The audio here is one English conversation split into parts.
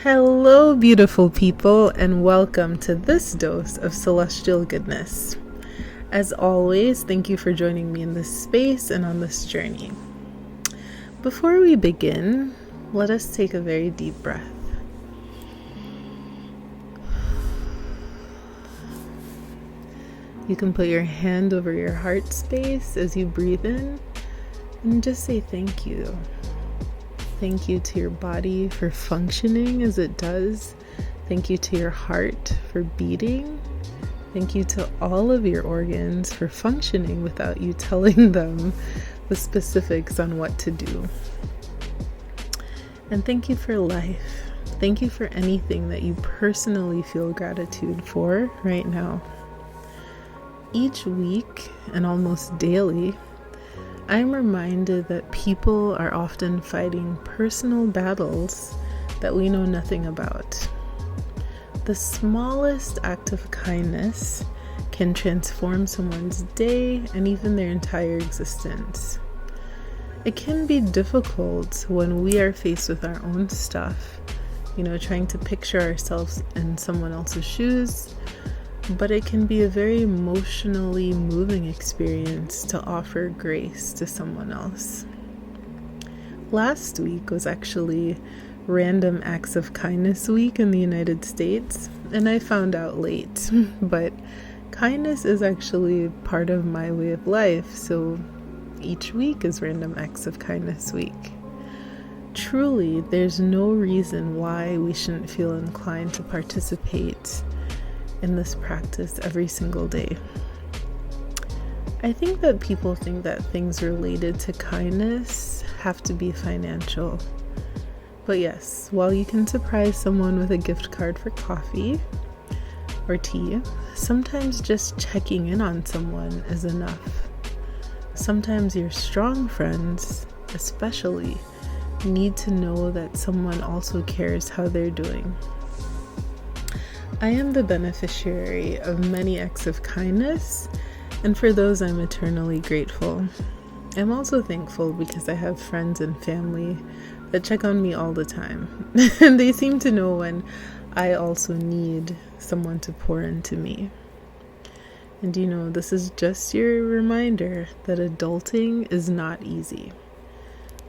Hello, beautiful people, and welcome to this dose of celestial goodness. As always, thank you for joining me in this space and on this journey. Before we begin, let us take a very deep breath. You can put your hand over your heart space as you breathe in and just say thank you. Thank you to your body for functioning as it does. Thank you to your heart for beating. Thank you to all of your organs for functioning without you telling them the specifics on what to do. And thank you for life. Thank you for anything that you personally feel gratitude for right now. Each week and almost daily, I'm reminded that people are often fighting personal battles that we know nothing about. The smallest act of kindness can transform someone's day and even their entire existence. It can be difficult when we are faced with our own stuff, trying to picture ourselves in someone else's shoes, but it can be a very emotionally moving experience to offer grace to someone else. Last week was actually Random Acts of Kindness Week in the United States, and I found out late, but kindness is actually part of my way of life, so each week is Random Acts of Kindness Week. Truly, there's no reason why we shouldn't feel inclined to participate in this practice every single day. I think that people think that things related to kindness have to be financial. But yes, while you can surprise someone with a gift card for coffee or tea, sometimes just checking in on someone is enough. Sometimes your strong friends, especially, need to know that someone also cares how they're doing. I am the beneficiary of many acts of kindness, and for those I'm eternally grateful. I'm also thankful because I have friends and family that check on me all the time, and they seem to know when I also need someone to pour into me. And this is just your reminder that adulting is not easy.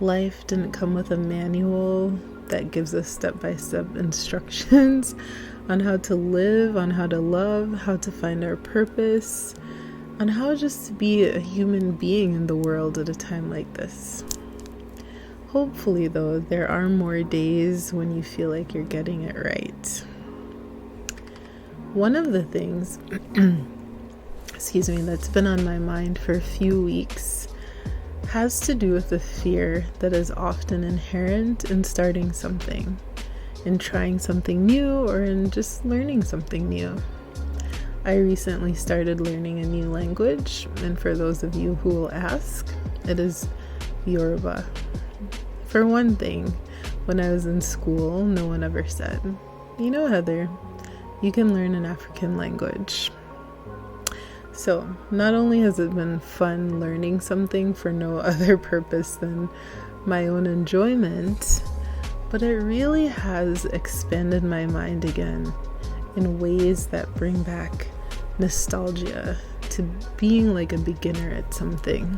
Life didn't come with a manual that gives us step-by-step instructions on how to live, on how to love, how to find our purpose, on how just to be a human being in the world at a time like this. Hopefully, though, there are more days when you feel like you're getting it right. One of the things, that's been on my mind for a few weeks has to do with the fear that is often inherent in starting something, in trying something new, or in just learning something new. I recently started learning a new language, and for those of you who will ask, it is Yoruba. For one thing, when I was in school, no one ever said, Heather, you can learn an African language. So, not only has it been fun learning something for no other purpose than my own enjoyment, but it really has expanded my mind again in ways that bring back nostalgia to being like a beginner at something.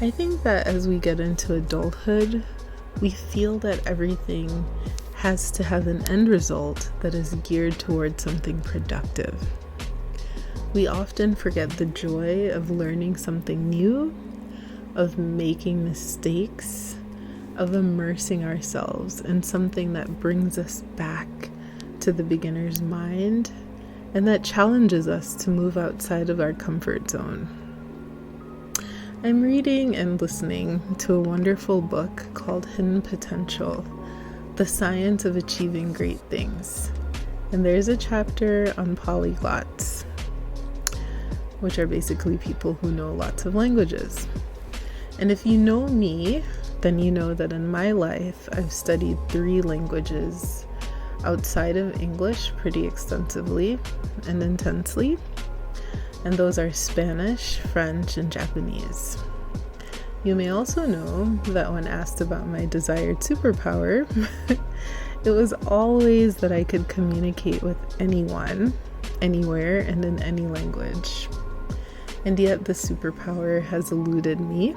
I think that as we get into adulthood, we feel that everything has to have an end result that is geared towards something productive. We often forget the joy of learning something new, of making mistakes, of immersing ourselves in something that brings us back to the beginner's mind and that challenges us to move outside of our comfort zone. I'm reading and listening to a wonderful book called Hidden Potential: The Science of Achieving Great Things. And there's a chapter on polyglots, which are basically people who know lots of languages. And if you know me, then you know that in my life, I've studied 3 languages outside of English pretty extensively and intensely. And those are Spanish, French, and Japanese. You may also know that when asked about my desired superpower, It was always that I could communicate with anyone, anywhere, and in any language. And yet the superpower has eluded me.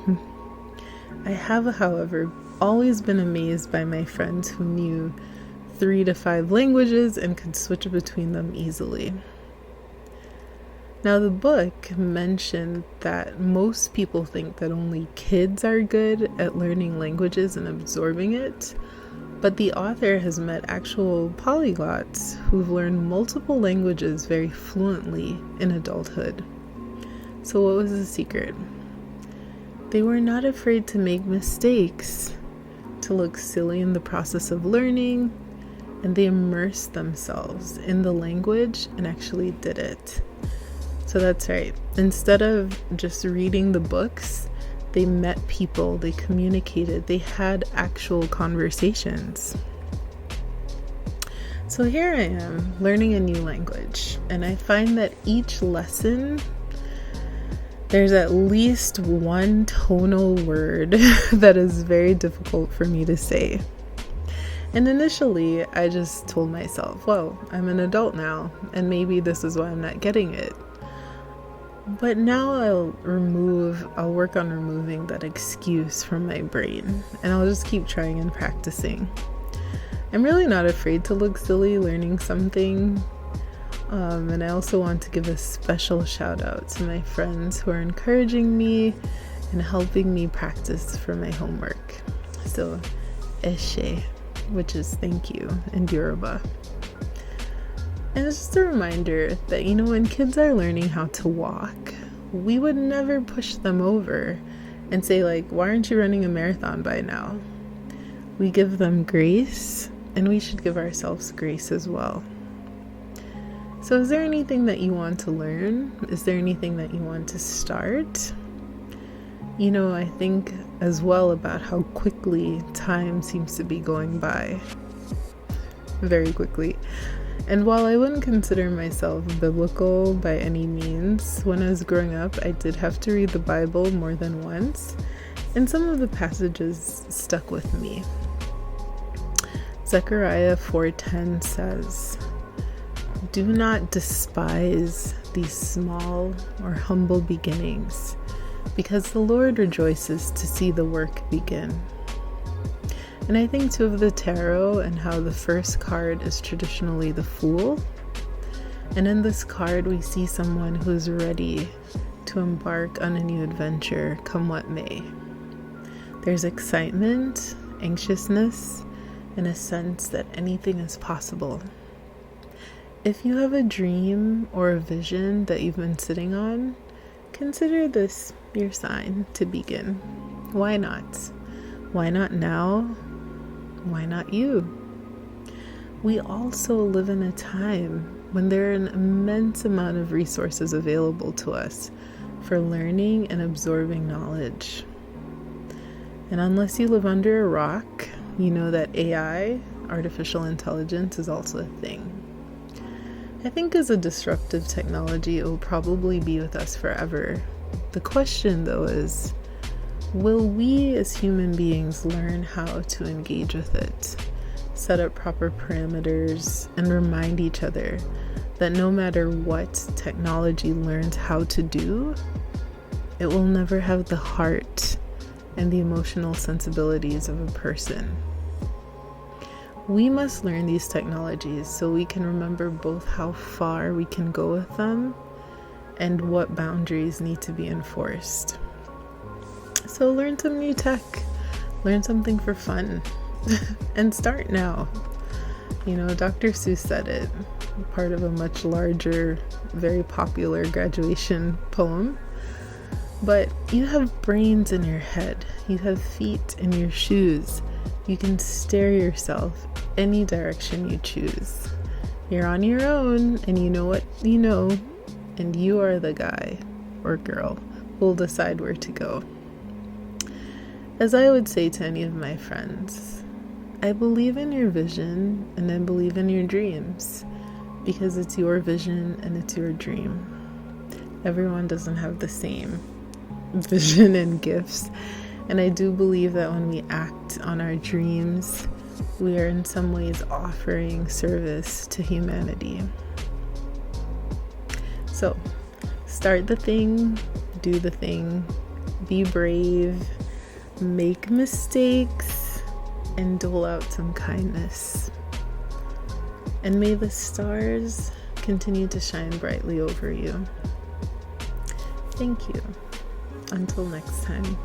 I have, however, always been amazed by my friends who knew 3 to 5 languages and could switch between them easily. Now, the book mentioned that most people think that only kids are good at learning languages and absorbing it, but the author has met actual polyglots who've learned multiple languages very fluently in adulthood. So what was the secret? They were not afraid to make mistakes, to look silly in the process of learning, and they immersed themselves in the language and actually did it. So that's right. Instead of just reading the books, they met people, they communicated, they had actual conversations. So here I am learning a new language, and I find that each lesson there's at least one tonal word that is very difficult for me to say. And initially, I just told myself, well, I'm an adult now, and maybe this is why I'm not getting it. But now I'll work on removing that excuse from my brain, and I'll just keep trying and practicing. I'm really not afraid to look silly learning something. And I also want to give a special shout out to my friends who are encouraging me and helping me practice for my homework. So, eshe, which is thank you in Yoruba. And it's just a reminder that, when kids are learning how to walk, we would never push them over and say, why aren't you running a marathon by now? We give them grace, and we should give ourselves grace as well. So is there anything that you want to learn? Is there anything that you want to start? I think as well about how quickly time seems to be going by. Very quickly. And while I wouldn't consider myself biblical by any means, when I was growing up, I did have to read the Bible more than once, and some of the passages stuck with me. Zechariah 4:10 says, "Do not despise these small or humble beginnings, because the Lord rejoices to see the work begin." And I think too of the tarot and how the first card is traditionally the Fool. And in this card, we see someone who is ready to embark on a new adventure, come what may. There's excitement, anxiousness, and a sense that anything is possible. If you have a dream or a vision that you've been sitting on, consider this your sign to begin. Why not? Why not now? Why not you? We also live in a time when there are an immense amount of resources available to us for learning and absorbing knowledge. And unless you live under a rock, you know that AI, artificial intelligence, is also a thing. I think as a disruptive technology, it will probably be with us forever. The question, though, is, will we as human beings learn how to engage with it, set up proper parameters, and remind each other that no matter what technology learns how to do, it will never have the heart and the emotional sensibilities of a person. We must learn these technologies so we can remember both how far we can go with them and what boundaries need to be enforced. So learn some new tech, learn something for fun, and start now. Dr. Seuss said it, part of a much larger, very popular graduation poem. But you have brains in your head, you have feet in your shoes. You can steer yourself any direction you choose. You're on your own, and you know what you know, and you are the guy or girl who will decide where to go. As I would say to any of my friends, I believe in your vision and I believe in your dreams because it's your vision and it's your dream. Everyone doesn't have the same vision and gifts, and I do believe that when we act on our dreams, we are in some ways offering service to humanity. So, start the thing, do the thing, be brave, make mistakes, and dole out some kindness. And may the stars continue to shine brightly over you. Thank you. Until next time.